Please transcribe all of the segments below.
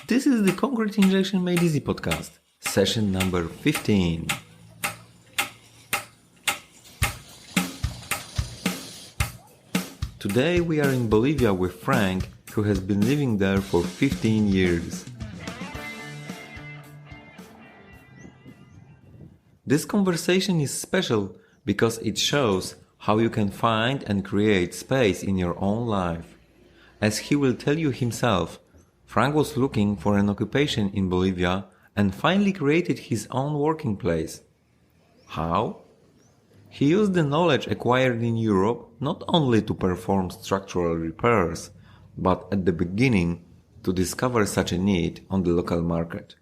This is the Concrete Injection Made Easy podcast, session number 15. Today we are in Bolivia with Frank, who has been living there for 15 years. This conversation is special because it shows how you can find and create space in your own life. As he will tell you himself, Frank was looking for an occupation in Bolivia and finally created his own working place. How? He used the knowledge acquired in Europe not only to perform structural repairs, but at the beginning to discover such a need on the local market.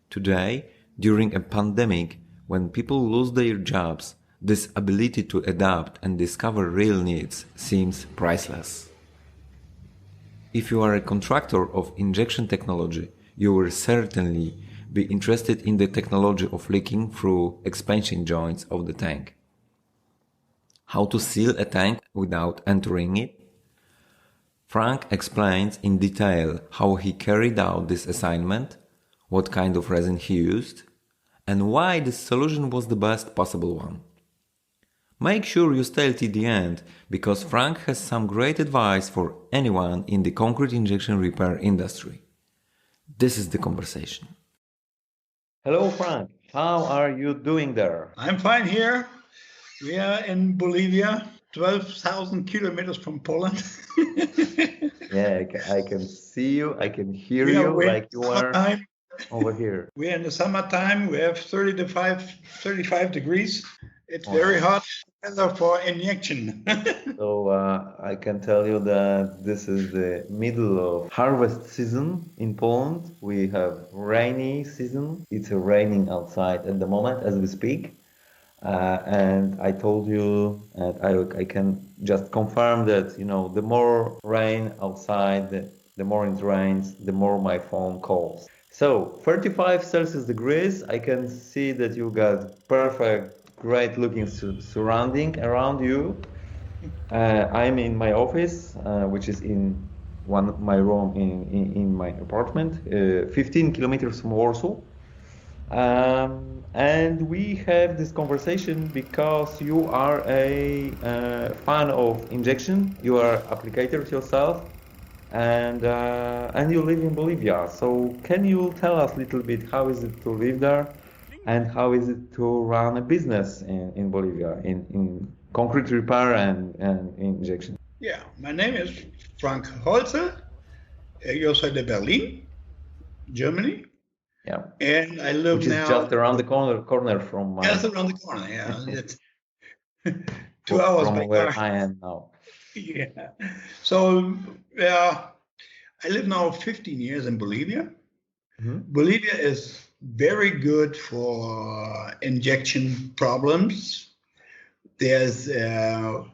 Today, during a pandemic, when people lose their jobs, this ability to adapt and discover real needs seems priceless. If you are a contractor of injection technology, you will certainly be interested in the technology of leaking through expansion joints of the tank. How to seal a tank without entering it? Frank explains in detail how he carried out this assignment, what kind of resin he used, and why this solution was the best possible one. Make sure you stay till the end, because Frank has some great advice for anyone in the concrete injection repair industry. This is the conversation. Hello Frank, how are you doing there? I'm fine here. We are in Bolivia, 12,000 kilometers from Poland. Yeah, I can see you, I can hear you like you are over here. We are in the summertime, we have 35 degrees. It's very hot weather for injection. So I can tell you that this is the middle of harvest season in Poland. We have rainy season. It's raining outside at the moment as we speak. And I told you, and I can just confirm that, the more rain outside, the more it rains, the more my phone calls. So 35 Celsius degrees, I can see that you got perfect, great looking surrounding around you. I'm in my office, which is in my room in my apartment, 15 kilometers from Warsaw. And we have this conversation because you are a fan of injection. You are applicators yourself, and you live in Bolivia. So can you tell us a little bit how is it to live there, and how is it to run a business in Bolivia in concrete repair and injection? Yeah, my name is Frank Hölzel. Yo soy de Berlin, Germany. Yeah, and I live which is now just around the corner from my. Just around the corner. Yeah, it's 2 hours from by where car. I am now. Yeah. So I live now 15 years in Bolivia. Mm-hmm. Bolivia is very good for injection problems. There's a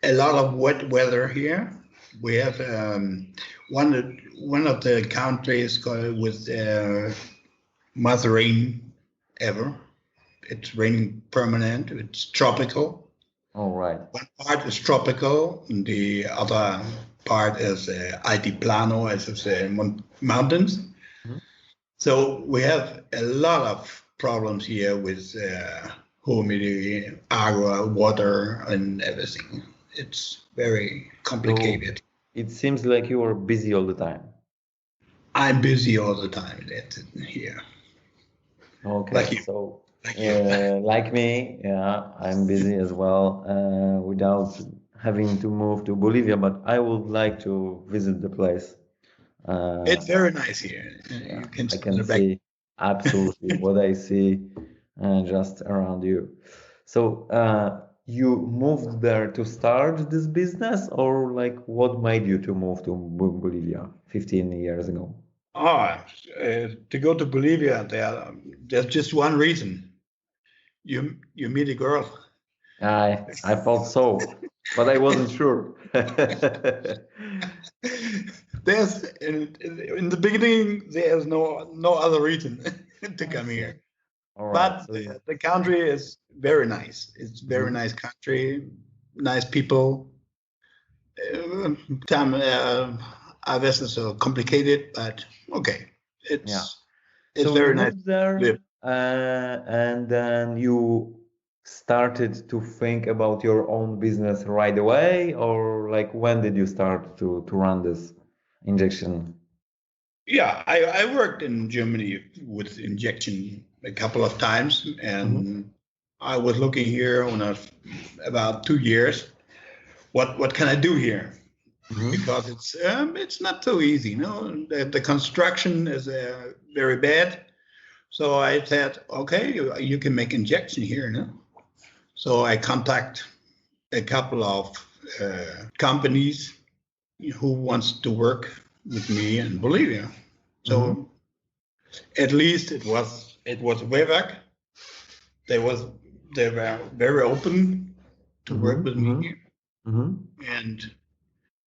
lot of wet weather here. We have one of the countries with most rain ever. It's raining permanent. It's tropical. All right. One part is tropical, and the other part is altiplano, as it's mountains. Mm-hmm. So we have a lot of problems here with humidity, agua, water, and everything. It's very complicated. So it seems like you are busy all the time. I'm busy all the time here. Okay, like you. So like me, yeah, I'm busy as well, without having to move to Bolivia, but I would like to visit the place. It's very nice here. Yeah, I can see absolutely what I see just around you. So you moved there to start this business, or like what made you to move to Bolivia 15 years ago? To go to Bolivia, there's just one reason. You meet a girl. I thought so, but I wasn't sure. There's in the beginning there's no other reason to come here. All right, but the country is very nice. It's very nice country, nice people. A veces so complicated, but okay. It's So you very nice lived to live. there, and then you started to think about your own business right away, or like when did you start to run this injection? Yeah, I worked in Germany with injection a couple of times, Mm-hmm. and I was looking here on about 2 years. What can I do here? Mm-hmm. Because it's not so easy. The construction is very bad. So I said, okay, you can make injection here. No? So I contact a couple of companies who wants to work with me in Bolivia. Mm-hmm. So at least it was WebEx. They was they were very open to work with me, Mm-hmm. Mm-hmm. and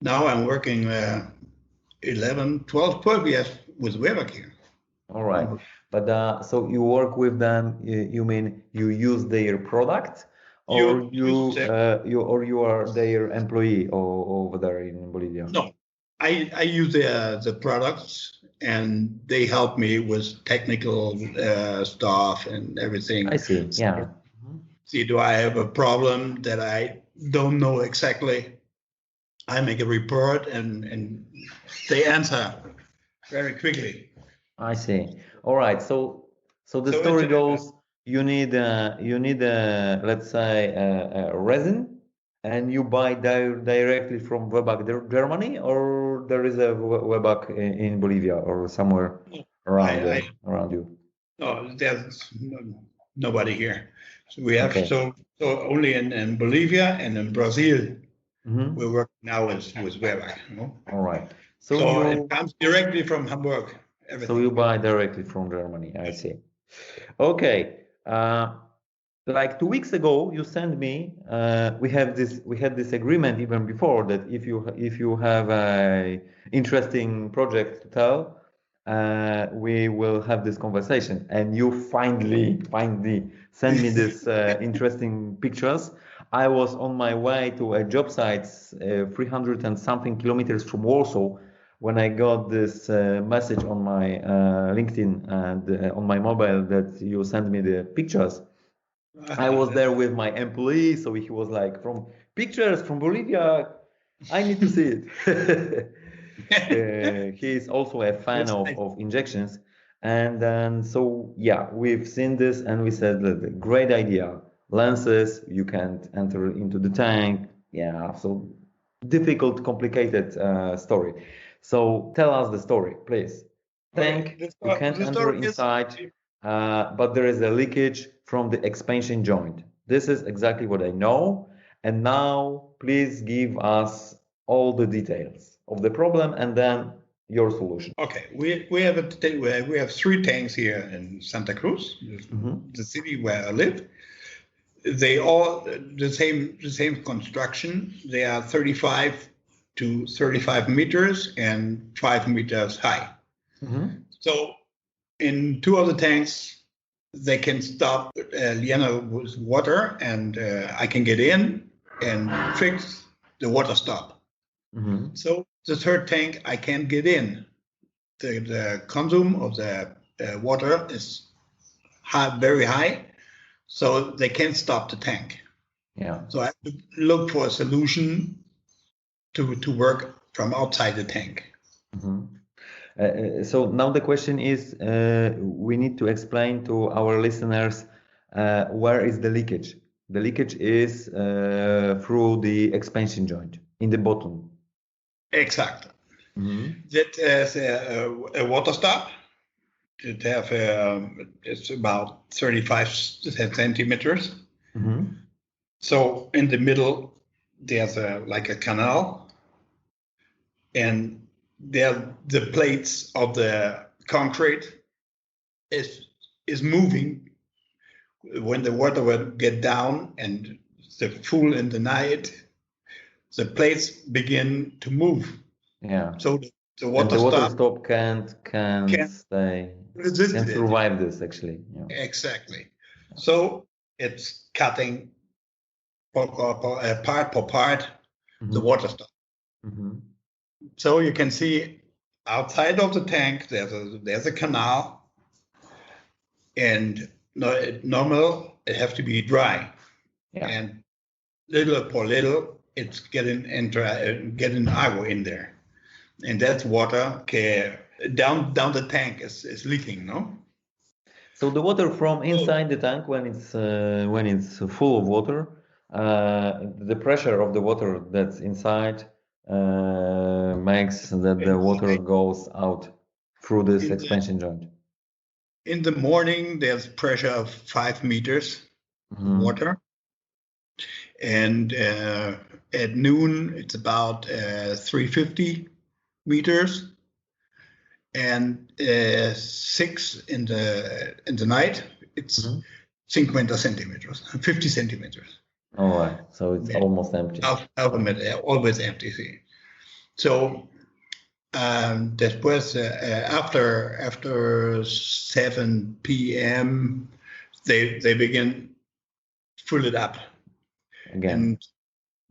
now I'm working 11, 12, 12 years with WebEx here. All right. But so you work with them, you mean you use their product, or You say you are their employee over there in Bolivia? no. I use the products, and they help me with technical stuff and I everything. see. Yeah. See, do I have a problem that I don't know exactly? I make a report, and they answer very quickly. I see. All right. So the So it's story goes, you need let's say a resin, and you buy directly from Webag Germany, or there is a Webag in Bolivia or somewhere around I around you. no, there's nobody here. So we have Okay. so only in Bolivia and in Brazil we Mm-hmm. work now with Weber. All right. So So it you comes directly from Hamburg. so Everything. you buy directly from Germany. I see. Okay. Like 2 weeks ago, you sent me. We had this agreement even before that if you have a interesting project to tell, we will have this conversation. And you finally send me this interesting pictures. I was on my way to a job site, 300 and something kilometers from Warsaw, when I got this message on my LinkedIn and on my mobile that you sent me the pictures. I was there with my employee, so he was like, "From pictures from Bolivia, I need to see it." He is also a fan That's nice. of injections, and then so yeah, we've seen this, and we said, "Great idea, lenses. You can't enter into the tank." Yeah, so difficult, complicated story. So tell us the story, please. Okay, Tank, you can't the enter story is inside, but there is a leakage from the expansion joint. This is exactly what I know. And now, please give us all the details of the problem and then your solution. okay. We have three tanks here in Santa Cruz, Mm-hmm. the city where I live. They all the same construction. They are 35 to 35 meters and 5 meters high. Mm-hmm. So in two of the tanks, they can stop with water, and I can get in and fix the water stop. Mm-hmm. So the third tank, I can't get in. The consume of the water is high, very high, so they can't stop the tank. Yeah. So I have to look for a solution to work from outside the tank. Mm-hmm. So now the question is, we need to explain to our listeners where is the leakage. The leakage is through the expansion joint in the bottom. Exactly. Mm-hmm. That is a water stop. It's about 35 centimeters. Mm-hmm. So in the middle, there's like a canal, and there the plates of the concrete is moving when the water will get down and the full in the night. The plates begin to move. Yeah. So the And water the water stop stop can't can stay, resist can it. survive this actually. Yeah. Exactly. So it's cutting part per part the Mm-hmm. water stop. Mm-hmm. So you can see outside of the tank, there's a canal, and normal it have to be dry, and little by little it's getting agua in there, and that's water down the tank is leaking, no? So the water from inside the tank, when it's full of water, the pressure of the water that's inside makes that the water goes out through this expansion joint. In the morning, there's pressure of 5 meters water, and at noon it's about 350 meters, and 6 in the night it's 50 centimeters, 50 centimeters. All right, so it's almost empty. Always empty. See. So después, after 7 p.m. they begin fill it up again. And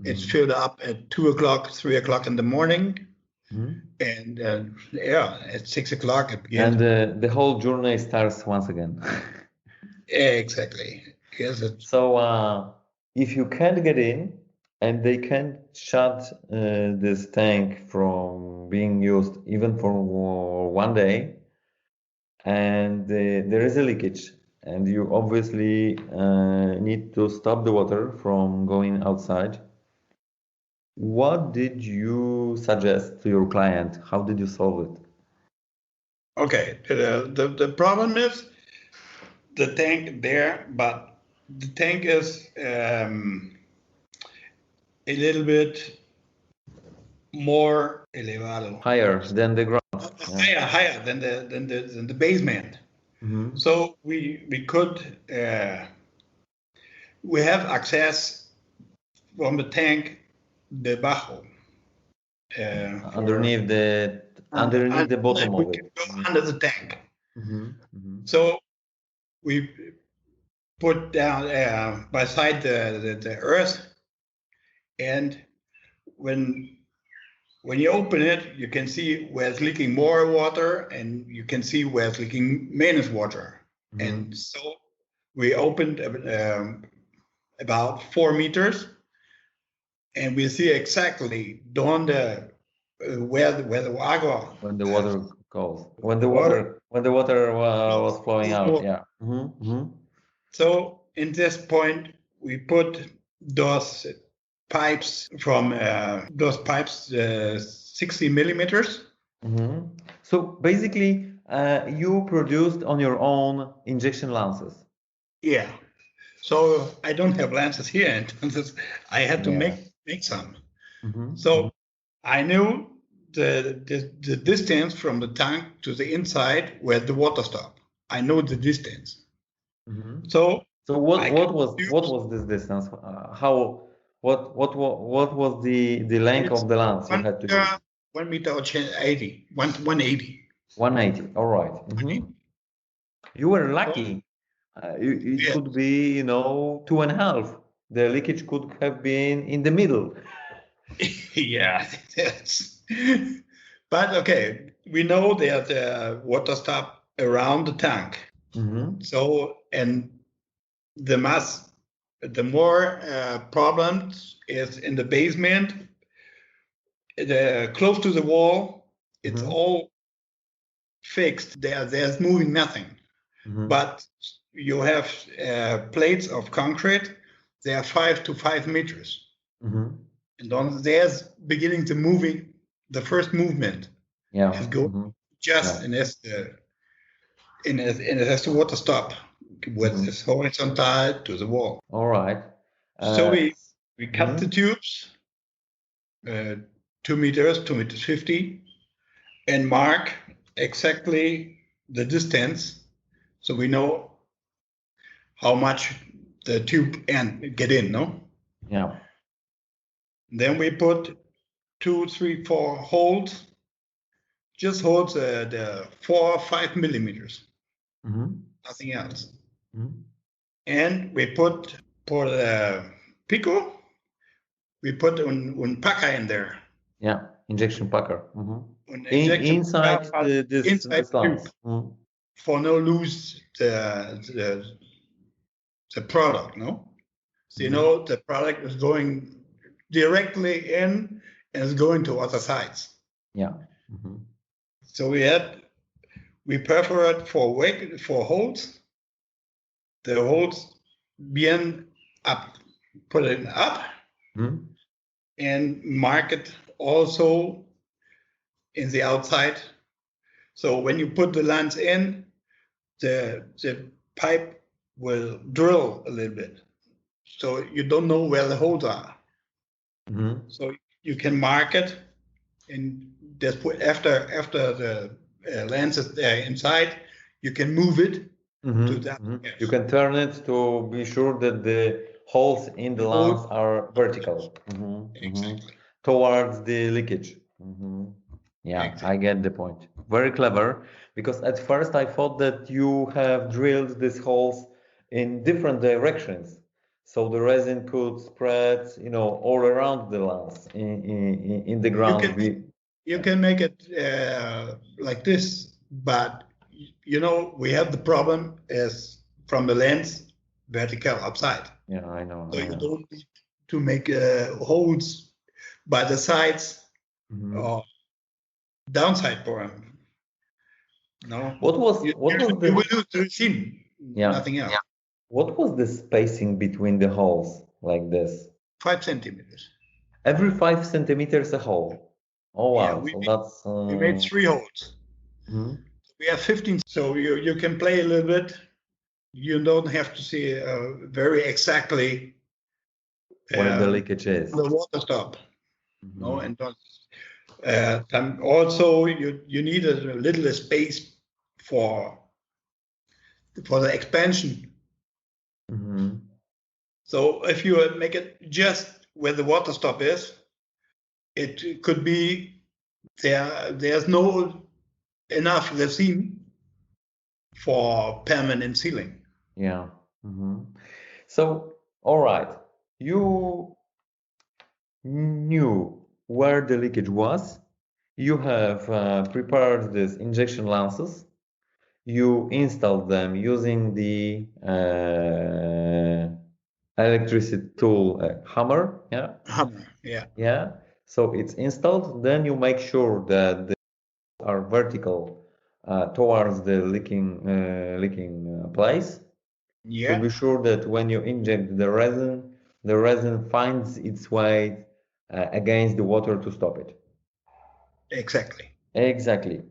it's filled up at 2 o'clock, 3 o'clock in the morning, and at 6 o'clock it begins. And the whole journey starts once again. Exactly. Yes. So if you can't get in, and they can't shut this tank from being used even for 1 day, and there is a leakage, and you obviously need to stop the water from going outside, what did you suggest to your client? How did you solve it? Okay, the problem is the tank there, but the tank is a little bit more elevado, higher than the ground, higher than the basement. So we could we have access from the tank debajo, underneath the bottom of it, under the tank. So we put down beside the earth, and when you open it, you can see where it's leaking more water, and you can see where it's leaking minus water. And so we opened about 4 meters, and we see exactly where the agua, when the water goes, when the water was flowing out. Yeah. So in this point, we put those pipes 60 millimeters. So basically, you produced on your own injection lances. Yeah. So I don't have lances here, and I had to make some. So I knew the distance from the tank to the inside where the water stopped. I know the distance. So what was this distance? What was the length of the lance you had to do? 1 meter 80, 180. 180. All right. You were lucky. It could be 2.5. The leakage could have been in the middle. Yeah. But okay, we know that water stop around the tank. So, and the more problems is in the basement, close to the wall. It's all fixed. There's moving nothing. But you have plates of concrete. They are 5 to 5 meters. And then there's beginning to moving. The first movement is going just and as the water stop with this horizontal to the wall. All right. So we cut the tubes 2 meters, 2 meters 50, and mark exactly the distance, so we know how much the tube and get in. No. Yeah. Then we put 2, 3, 4 holes. Just holes the 4 or 5 millimeters. Nothing else. And we put for the pico, we put un packer in there. Yeah, injection packer. an injection inside inside this the lens. tube for no lose the product, no? So you know the product is going directly in and is going to other sides. Yeah. So we perforate for holes. The holes being up, put it up, and mark it also in the outside. So when you put the lens in, the pipe will drill a little bit. So you don't know where the holes are. So you can mark it, and just put after the lens is there inside, you can move it to that. You can turn it to be sure that the holes in the lens are vertical. Exactly. Towards the leakage. Yeah, Exactly. I get the point. Very clever, because at first I thought that you have drilled these holes in different directions, so the resin could spread, all around the lens in the ground. You can make it like this, but we have the problem is from the lens vertical upside. Yeah, I know. So you don't need to make holes by the sides or downside for them. No. What was you will use the resin, nothing else. What was the spacing between the holes like this? 5 centimeters. Every 5 centimeters a hole. Oh wow! Yeah, we made 3 holes. We have 15, so you can play a little bit. You don't have to see very exactly where the leakage is. The water stop. No, and also you need a little space for the expansion. So if you make it just where the water stop is, it could be there's no enough resin for permanent sealing. Yeah. So, all right, you knew where the leakage was. You have prepared these injection lenses. You installed them using the electricity tool hammer. Yeah. Hammer. Yeah. Yeah. So it's installed. Then you make sure that they are vertical towards the leaking place. Yeah. To be sure that when you inject the resin finds its way against the water to stop it. Exactly. Exactly.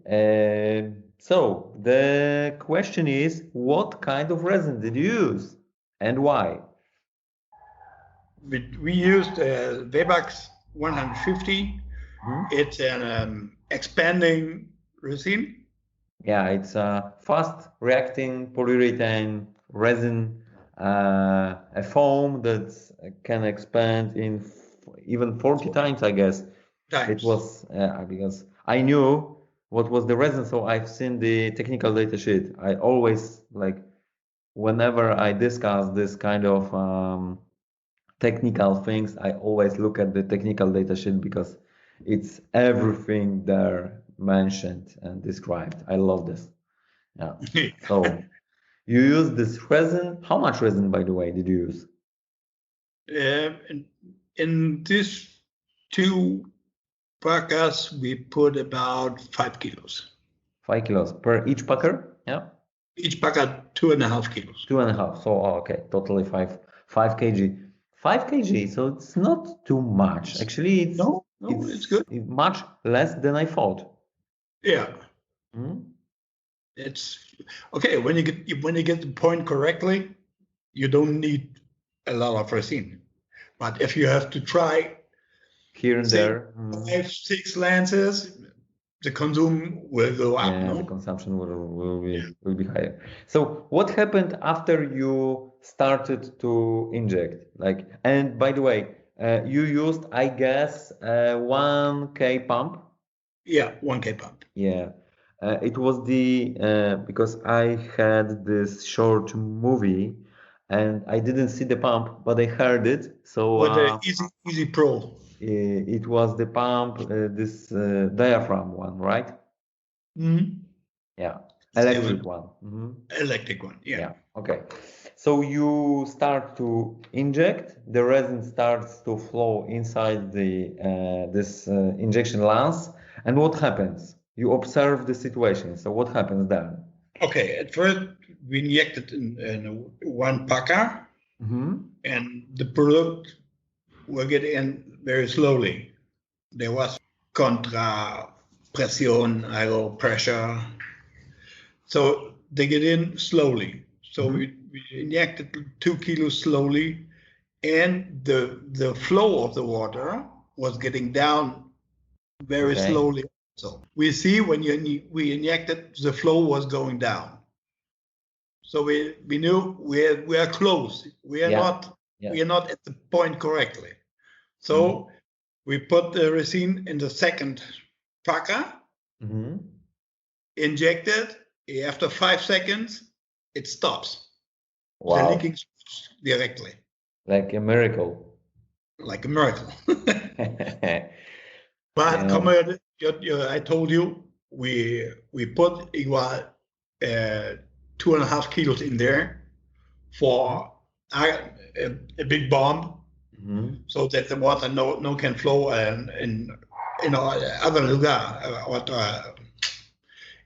So the question is, what kind of resin did you use and why? We used Webax 150. It's an expanding resin. Yeah, it's a fast reacting polyurethane resin, a foam that can expand in even 40 times, I guess. It was because I knew what was the resin, so I've seen the technical data sheet. I always whenever I discuss this kind of technical things, I always look at the technical data sheet because it's everything there mentioned and described. I love this. Yeah. So you use this resin. How much resin, by the way, did you use? In these 2 packers, we put about 5 kilos. 5 kilos per each packer? Yeah. Each packer 2.5 kilos. 2.5. So okay, totally 5 kg. 5 kg. So it's not too much. Actually, it's good. Much less than I thought. Yeah. It's okay when you get the point correctly. You don't need a lot of resin, but if you have to try here and there 5, 6 lenses, the consume will go up. Yeah, the consumption will be higher. So what happened after you started to inject? And by the way, you used, I guess, 1K pump. Yeah, 1K pump. Yeah. It was because I had this short movie and I didn't see the pump, but I heard it. So with the Easy Pro. it was the pump, this diaphragm one, right? Mhm. Yeah, It's electric even one. Mhm. electric one. Yeah. Yeah, okay. So you start to inject, the resin starts to flow inside the this injection lance, and what happens? You observe the situation. So what happens then? Okay. At first, we injected in one packer, Mm-hmm. and the product will get in very slowly. There was contrapression, aero pressure. So they get in slowly. So we injected 2 kilos slowly, and the flow of the water was getting down very Okay. slowly. So we see when we injected, the flow was going down. So we knew we are close. We are not at the point correctly. So we put the resin in the second packer, injected. After 5 seconds, it stops. The Wow, leaking stops directly, like a miracle. like a miracle. But Yeah. come on, I told you we put igual 2.5 kilos in there for a big bomb, so that the water no can flow in other lugar or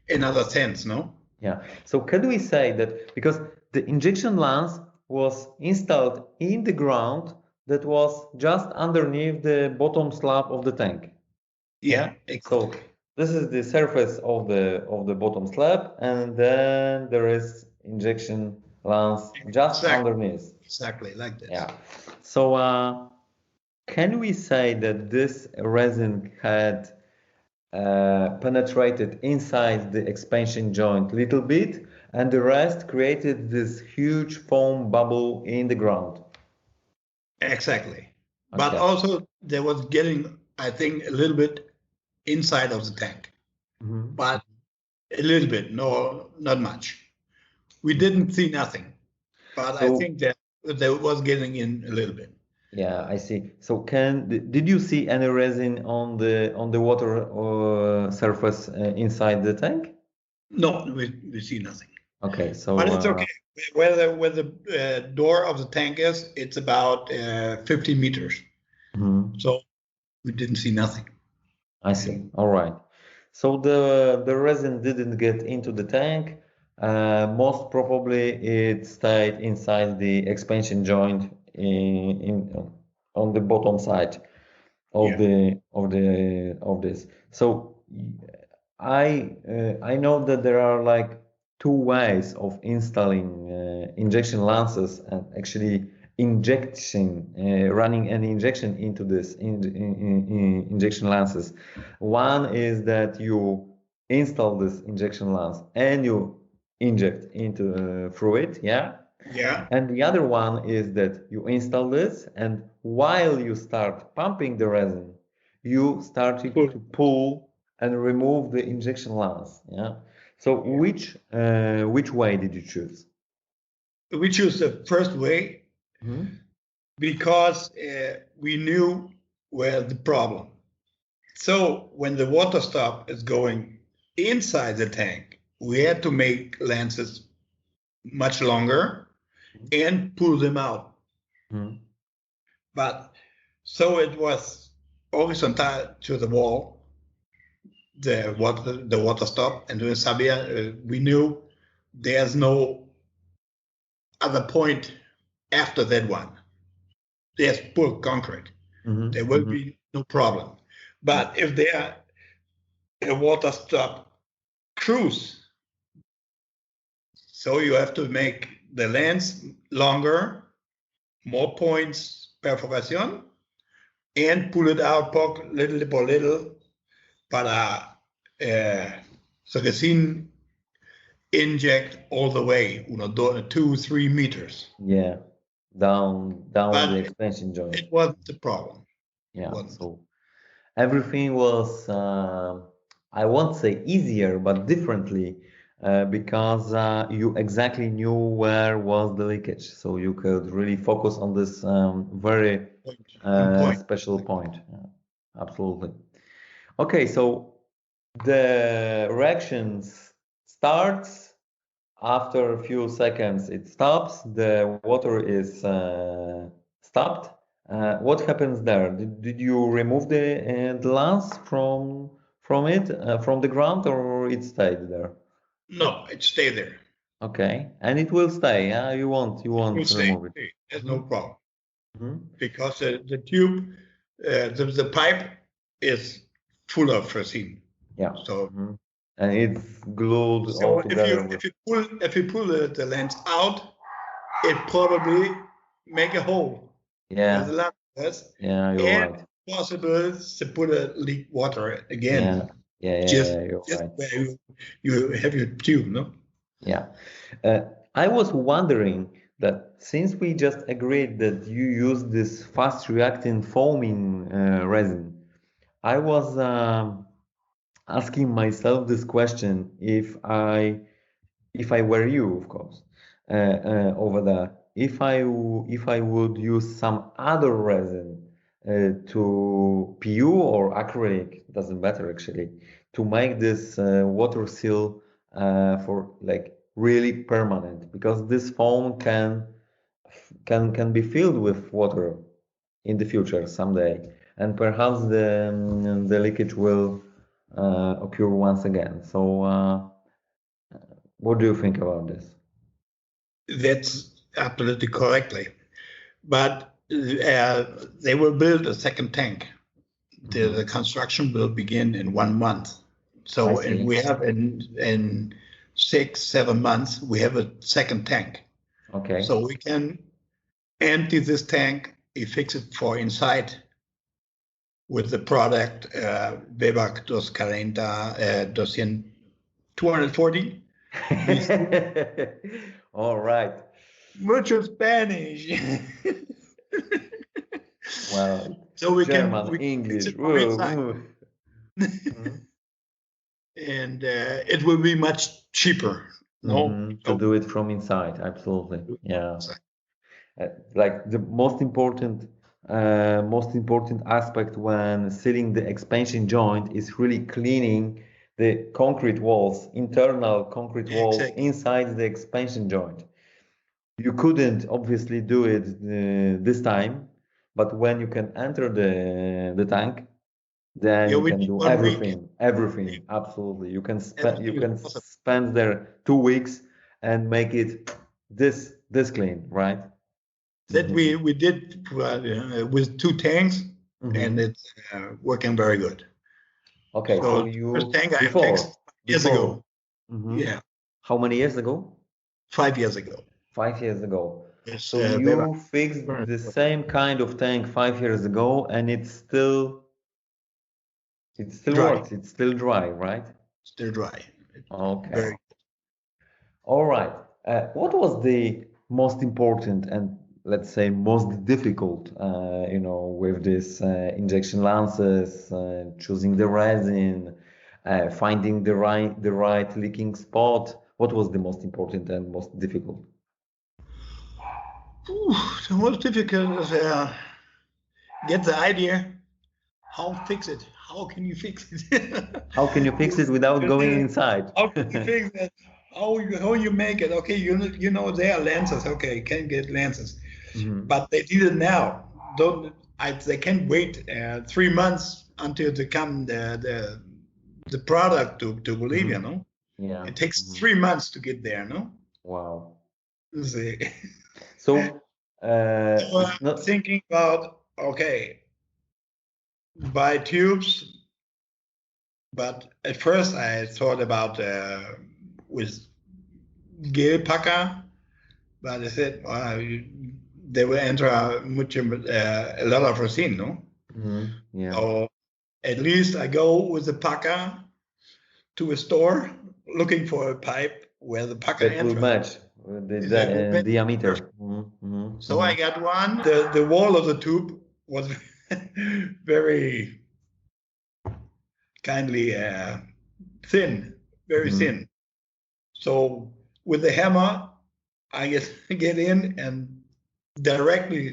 in other sense, no? Yeah. So can we say that because the injection lance was installed in the ground that was just underneath the bottom slab of the tank? Yeah, So exactly. this is the surface of the bottom slab, and then there is injection lance just underneath. Exactly like this. Yeah. So can we say that this resin had penetrated inside the expansion joint little bit, and the rest created this huge foam bubble in the ground? Exactly. But Okay. also there was getting, I think, a little bit inside of the tank, but a little bit, no, not much. We didn't see nothing, but I think that there was getting in a little bit. Yeah, I see. So did you see any resin on the water surface inside the tank? No, we see nothing. Okay, so But it's okay. Where the door of the tank is, it's about 50 meters. So we didn't see nothing. I see. All right. So the resin didn't get into the tank. Most probably it stayed inside the expansion joint on the bottom side of this. So I know that there are like two ways of installing injection lances and actually running an injection into this injection lances. One is that you install this injection lance and you inject into through it, yeah. And the other one is that you install this, and while you start pumping the resin, you started to pull and remove the injection lance. Yeah. So which way did you choose? We choose the first way because we knew where the problem. So when the water stop is going inside the tank, we had to make lances much longer and pull them out. But so it was horizontal to the wall, the water stop, and with Sabia, we knew there's no other point after that one. There's poor concrete. There will be no problem. But if there a water stop cruise, so you have to make the lens longer, more points perforation, and pull it out little by little para so resin inject all the way, 2-3 meters. Yeah, down But the expansion joint. it wasn't the problem. Yeah, so everything was, I won't say easier, but differently, because you exactly knew where was the leakage. So you could really focus on this very point. special point. Absolutely. Okay, so the reactions starts after a few seconds. It stops. The water is stopped. What happens there? Did you remove the lance from it from the ground, or it stayed there? No, it stay there. Okay, and it will stay. Yeah, you won't It stay. remove it. There's no problem Mhm. because the tube, the pipe is full of resin. Yeah. So Mhm. And it's glued all together with. if you pull the lens out, it probably make a hole where the Yeah, lens is, yeah, you're and right. possible to put a leak water Yeah, again, yeah, you're just right. where you have your tube, no? Yeah. I was wondering that since we just agreed that you use this fast reacting foaming resin, I was asking myself this question if I were you, of course, over there, if I would use some other resin to PU or acrylic, doesn't matter actually, to make this water seal for like really permanent, because this foam can be filled with water in the future someday, and perhaps the leakage will occur once again. So. What do you think about this? That's absolutely correctly. But they will build a second tank. The construction will begin in 1 month. I So and see. we have in 6-7 months we have a second tank. Okay. So we can empty this tank, you fix it for inside with the product Weber 240, 240. All right. Mucho Spanish. Well, So we German, can fix English. it from Whoa, inside. whoa. Mhm. And it will be much cheaper. No, To do it from inside, absolutely. Yeah. Like the most important aspect when sealing the expansion joint is really cleaning the concrete walls, internal concrete walls exactly. inside the expansion joint. You couldn't obviously do it this time, but when you can enter the tank, then Yeah, you we can need do 1 week. everything, absolutely. You Everything is can possible. spend there 2 weeks and make it this clean, right? That we did with 2 tanks, and it's working very good. Okay, So so the first you tank I fixed years ago. Mhm. Yeah, How many years ago? 5 years ago. 5 years ago. Yes, So they were you fixed the same kind of tank 5 years ago, and it still dry, works. It's still dry, right? still dry. Okay. Very. All right. What was the most important and let's say most difficult, with this injection lances, choosing the resin, finding the right leaking spot? What was the most important and most difficult? The most difficult is get the idea how fix it. How can you fix it? How can you fix it without going inside? How can you fix it? How you make it? Okay, you know there are lenses. Okay, you can get lenses, Mhm. but they did it now. They can't wait 3 months until they come the product to Bolivia. No, Yeah. it takes 3 months to get there. No, Wow. See. So So it's I'm not. thinking about okay, buy tubes, but at first I thought about with gel packer, but I said they will enter a lot of resin, no? Yeah. So at least I go with the packer to a store looking for a pipe where the packer That will enters. match That will the match diameter. perfect. So I got one. The wall of the tube was very kindly thin, very thin. So with the hammer, I get in and directly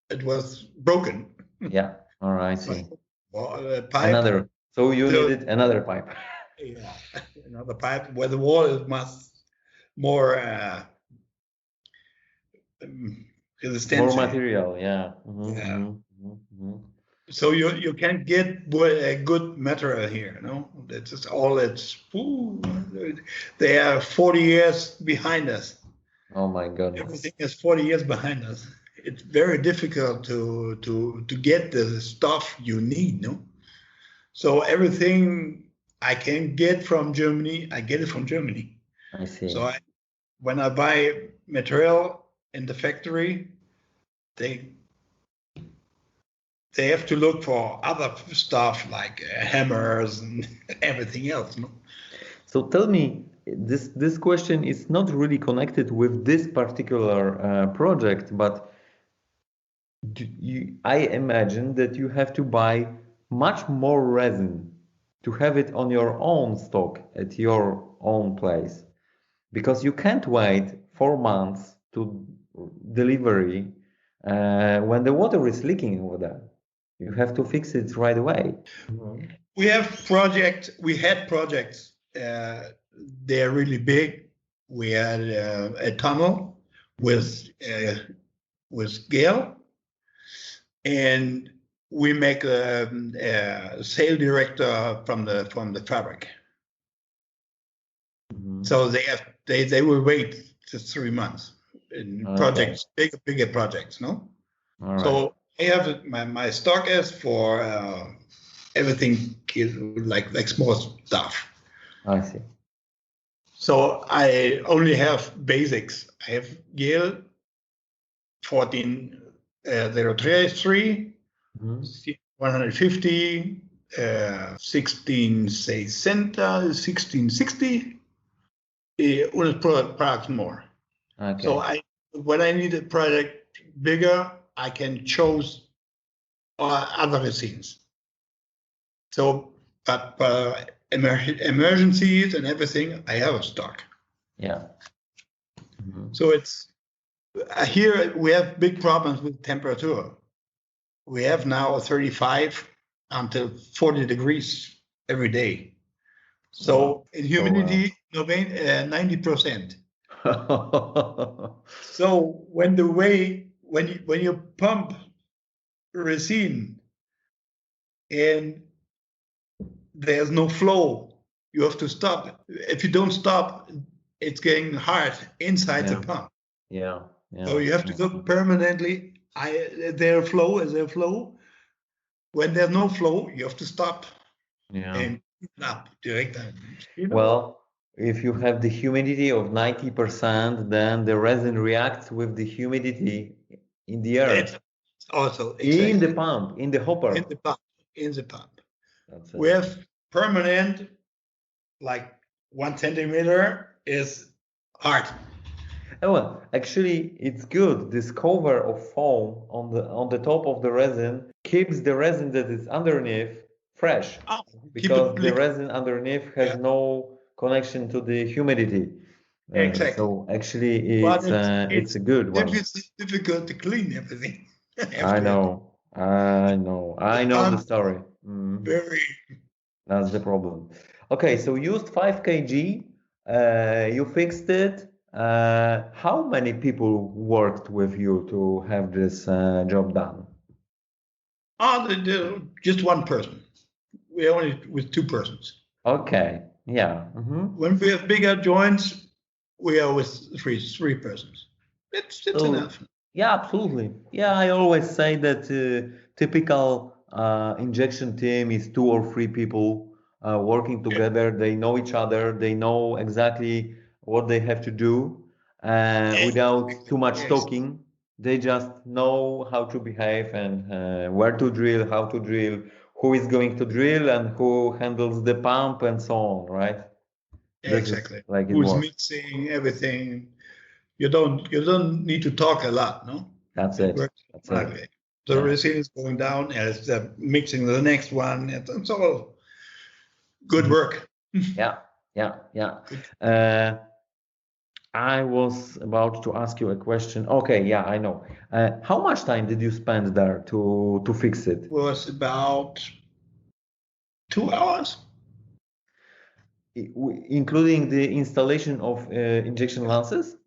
it was broken. Yeah. All right. I see. Well, a pipe. Another. So you So, needed another pipe. yeah, another pipe where the wall is much more More resistant. material. Yeah. Yeah. Mm-hmm. So you can get a good material here, no? That's just all it's. Ooh, they are 40 years behind us. Oh my goodness. Everything is 40 years behind us. It's very difficult to get the stuff you need, no? So everything I can get from Germany, I get it from Germany. I see. So when I buy material in the factory, they have to look for other stuff like hammers and everything else. No? So tell me, this question is not really connected with this particular project, but I imagine that you have to buy much more resin to have it on your own stock at your own place, because you can't wait 4 months to delivery when the water is leaking over there. You have to fix it right away. We have projects. We had projects. They're really big. We had a tunnel with Gale, and we make a sale director from the fabric. So they will wait just 3 months in projects, bigger projects, no? All right. So I have my stock is for everything like small stuff. I see. So I only have basics. I have Yale 14033, 150, 16 say center, 1660, and products more. Okay. So when I need a product bigger, I can choose other resins. So, but emergencies and everything, I have a stock. Yeah. So it's here we have big problems with temperature. We have now 35 until 40 degrees every day. So in humidity, 90%. So when you pump resin and there's no flow, you have to stop. If you don't stop, it's getting hard inside the pump. Yeah. So you have to look permanently. Is there a flow? When there's no flow, you have to stop. Yeah. And up direct. Well, if you have the humidity of 90%, then the resin reacts with the humidity in the air. It's also exactly. In the pump, in the hopper. In the pump. That's We have permanent, like 1 centimeter is hard. Oh, well, actually, it's good. This cover of foam on the top of the resin keeps the resin that is underneath fresh, because the resin underneath has no connection to the humidity. Exactly. So actually, it's a good one. It's difficult to clean everything. I know the story. Very. That's the problem. Okay, so used 5 kg. You fixed it. How many people worked with you to have this job done? Just one person. We only with 2 persons. Okay, yeah. When we have bigger joints, we are with three persons. It's enough. Yeah, absolutely. Yeah, I always say that typical injection team is 2 or 3 people working together. They know each other. They know exactly what they have to do without too much talking. They just know how to behave and where to drill, how to drill, who is going to drill, and who handles the pump and so on, right? Exactly. Like who's mixing everything. You don't need to talk a lot, no? That's it. That's it. The resin is going down as the mixing the next one. It's all good work. Yeah. I was about to ask you a question. Okay, yeah, I know. How much time did you spend there to fix it? Was about 2 hours. Including the installation of injection lances?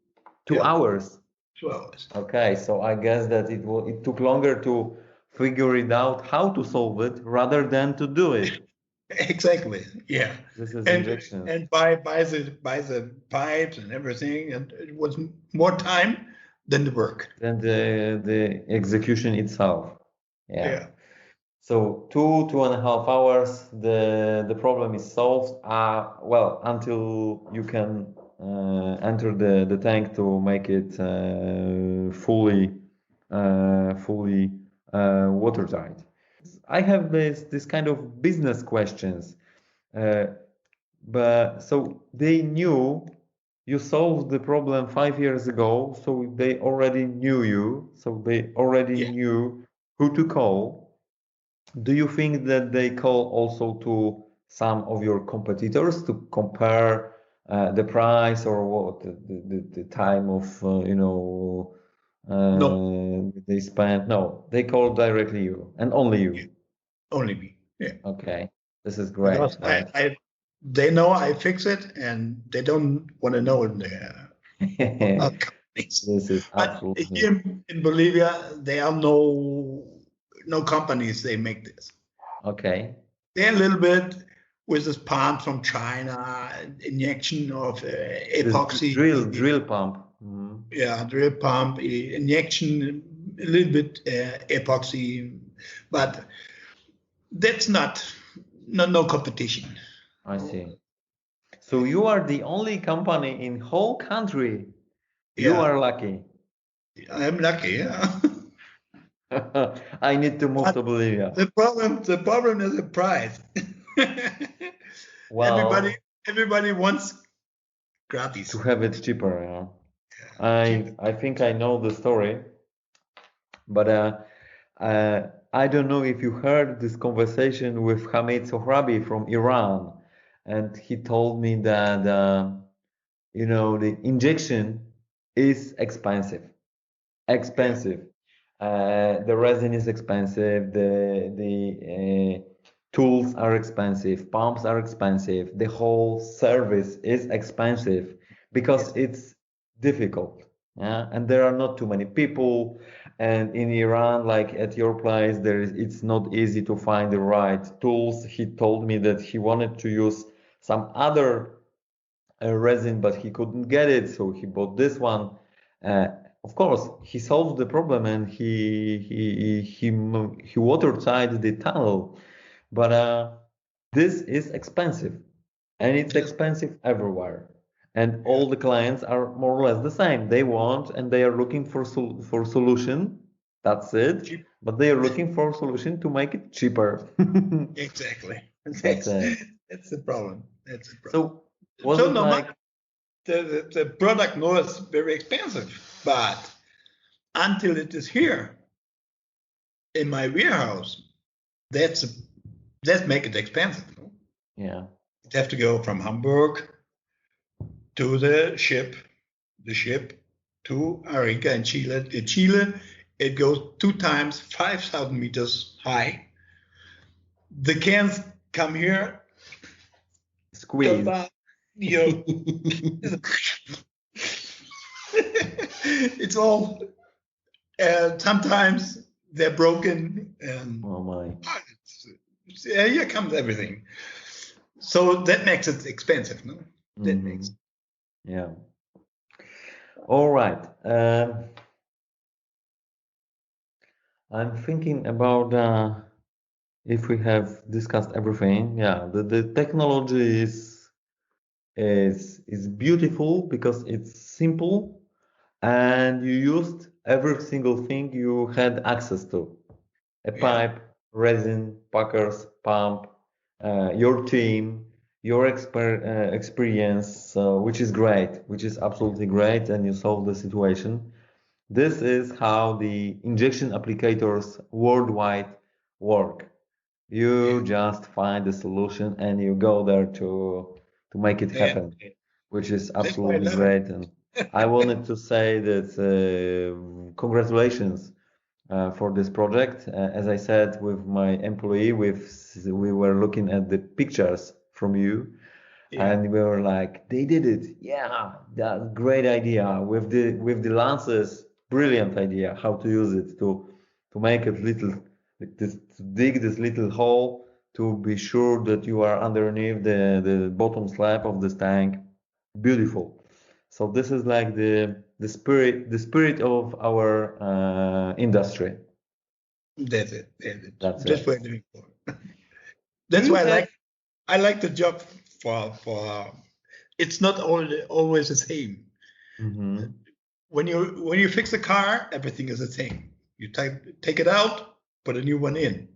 Two Yeah, hours. 2 hours. Okay, so I guess that it took longer to figure it out how to solve it rather than to do it. Exactly. Yeah. This is And injections. and by the pipes and everything, and it was more time than the work. Than the execution itself. Yeah. Yeah. So 2.5 hours, the problem is solved. Well, until you can enter the tank to make it fully watertight. I have this kind of business questions, uh, but so they knew you solved the problem 5 years ago, so they already knew you, so they already Yeah. knew who to call. Do you think that they call also to some of your competitors to compare the price or what the time of No, they spent? No, they call directly you and only you. only me. Yeah. Okay, this is great. Because they know I fix it, and they don't want to know it. Other companies. This is But absolutely here in Bolivia, there are no companies they make this. okay. They're a little bit with this pump from China, injection of This epoxy. drill pump. Mhm. Yeah, drip pump, injection, a little bit epoxy, but that's not no competition. I see. So you are the only company in whole country. You Yeah, are lucky. I'm lucky. Yeah. I need to move But to Bolivia. the problem is the price. everybody, Well, everybody wants to gratis. have it cheaper, yeah. Cheap. I think I know the story, but I don't know if you heard this conversation with Hamid Sohrabi from Iran, and he told me that the injection is expensive. Yeah. Expensive. The resin is expensive. The tools are expensive. Pumps are expensive. The whole service is expensive because Yes. it's difficult. Yeah, and there are not too many people. And in Iran, like at your place, it's not easy to find the right tools. He told me that he wanted to use some other resin, but he couldn't get it, so he bought this one. Uh, of course, he solved the problem and he watertight the tunnel, but this is expensive, and it's Yes. expensive everywhere. And Yeah. all the clients are more or less the same. They want and they are looking for solution. That's it. Cheap. But they are looking for a solution to make it cheaper. Exactly. That's it. That's the problem. That's the problem. So was So it no matter like the product was very expensive, but until it is here in my warehouse, that's that make it expensive. No? yeah? You have to go from Hamburg to the ship to Arica in Chile. In Chile, it goes 2 times 5,000 meters high. The cans come here, Squeeze. you it's all sometimes they're broken, and Oh my. here comes everything. So that makes it expensive, no? That Mhm. makes Yeah. All right. I'm thinking about if we have discussed everything. Yeah, the technology is beautiful because it's simple and you used every single thing you had access to. A yeah. pipe, resin, packers, pump, your team, your experience, which is great, which is absolutely great, and you solve the situation. This is how the injection applicators worldwide work. Yeah. You just find the solution and you go there to make it Yeah. happen, which is That's why I absolutely love it. great. I wanted to say that congratulations for this project. As I said, with my employee, we were looking at the pictures from you, Yeah, and we were like, they did it. Yeah, that's great idea. With the lances, brilliant idea. How to use it to make a little like this, to dig this little hole to be sure that you are underneath the bottom slab of this tank. Beautiful. So this is like the spirit of our industry. that's it. That's it. That's That's it. what I'm doing for. Do That's you why have? I like the job for. It's not always the same. Mhm. When you fix a car, everything is the same. You take it out, put a new one in.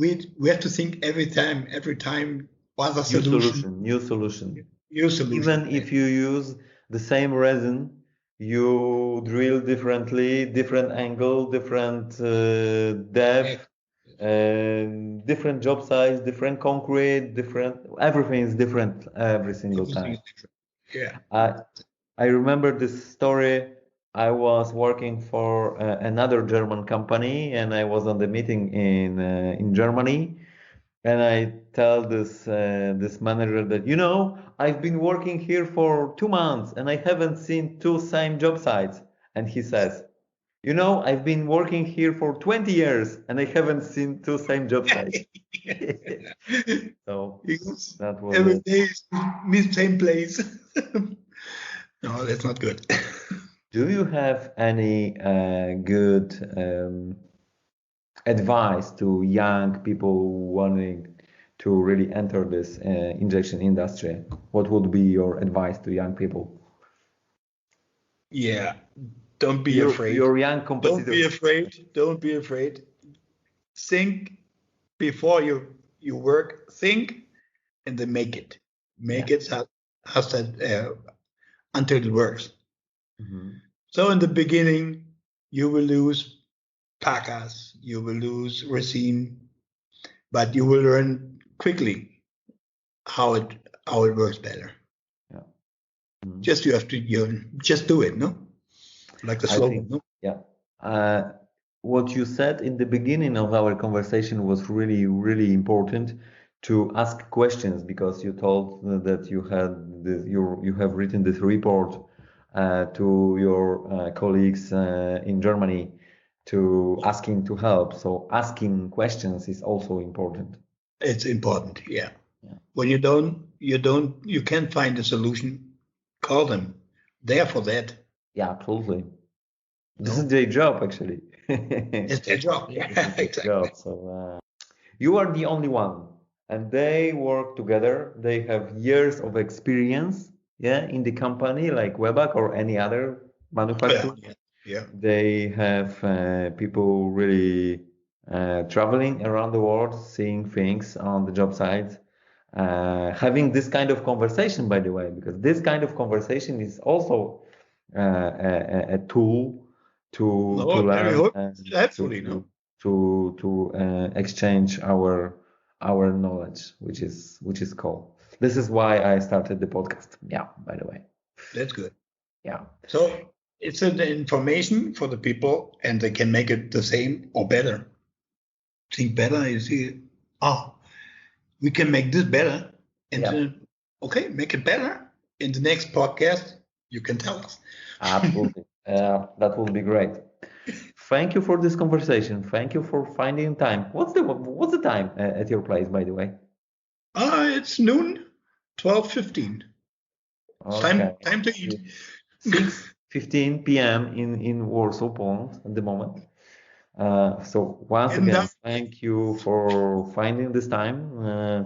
We have to think every time other New solution, solution, new solution. new solution. Even if you use the same resin, you drill differently, different angle, different depth, different job size, different concrete, different, everything is different every single Everything time. is different. Yeah. I I remember this story. I was working for another German company, and I was on the meeting in Germany, and I tell this manager that, I've been working here for 2 months and I haven't seen two same job sites. And he says, I've been working here for 20 years and I haven't seen two same job sites. So Because that was every it. day is the same place. No, that's not good. Do you have any good advice to young people wanting to really enter this injection industry? What would be your advice to young people? Yeah. Don't be afraid. Your young Don't be competitors. afraid. Don't be afraid. Think before you work. Think and then make it. Yeah. Make it has that until it works. Mhm. So in the beginning, you will lose packers, you will lose resin, but you will learn quickly how it works better. Yeah. Mhm. Just you just do it, no? Like the I slogan, think, no? yeah. What you said in the beginning of our conversation was really, really important to ask questions, because you told that you have written this report to your colleagues in Germany to asking to help. So asking questions is also important. It's important, yeah. Yeah. When you can't find a solution, call them. They're for that, Yeah, absolutely. This is no? their job, actually. It's their job. Yeah, This is their exactly. job. So you are the only one, and they work together. They have years of experience, yeah, in the company, like Webak or any other Yeah, manufacturer. yeah, yeah. They have people really traveling around the world, seeing things on the job sites, having this kind of conversation, by the way, because this kind of conversation is also a tool to No, very learn hope, and to helpfully, to no? exchange our knowledge, which is cool. This is why I started the podcast. Yeah, by the way. That's good. Yeah. So it's an information for the people, and they can make it the same or better. Think better. You see, oh, we can make this better, and Yeah. then, okay, make it better. In the next podcast, you can tell us. Absolutely. That would be great. Thank you for this conversation. Thank you for finding time. What's the time at your place, by the way? It's noon, 12:15. It's Okay. time to eat. 6:15 p.m. in Warsaw, Poland at the moment. So once And again, thank you for finding this time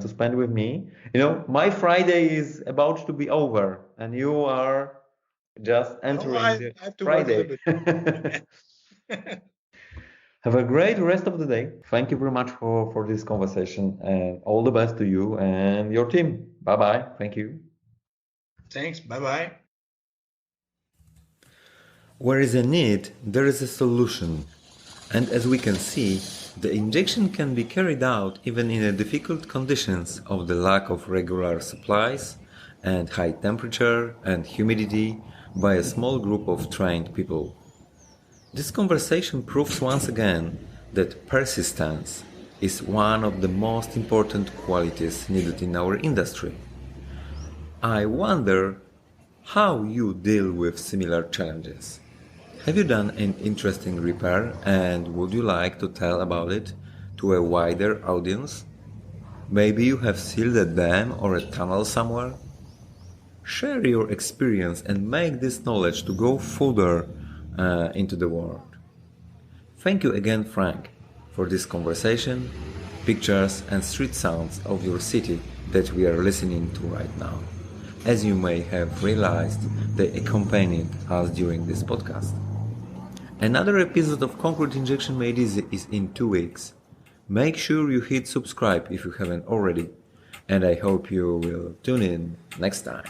to spend with me. My Friday is about to be over, and you are just no, entering I the have to work a Friday. little bit. Have a great rest of the day. Thank you very much for this conversation, and all the best to you and your team. Bye bye. Thank you. Thanks. Bye bye. Where is a need, there is a solution. And as we can see, the injection can be carried out even in the difficult conditions of the lack of regular supplies and high temperature and humidity, by a small group of trained people. This conversation proves once again that persistence is one of the most important qualities needed in our industry. I wonder how you deal with similar challenges. Have you done an interesting repair and would you like to tell about it to a wider audience? Maybe you have sealed a dam or a tunnel somewhere? Share your experience and make this knowledge to go further into the world. Thank you again, Frank, for this conversation, pictures and street sounds of your city that we are listening to right now. As you may have realized, they accompanied us during this podcast. Another episode of Concrete Injection Made Easy is in 2 weeks. Make sure you hit subscribe if you haven't already, and I hope you will tune in next time.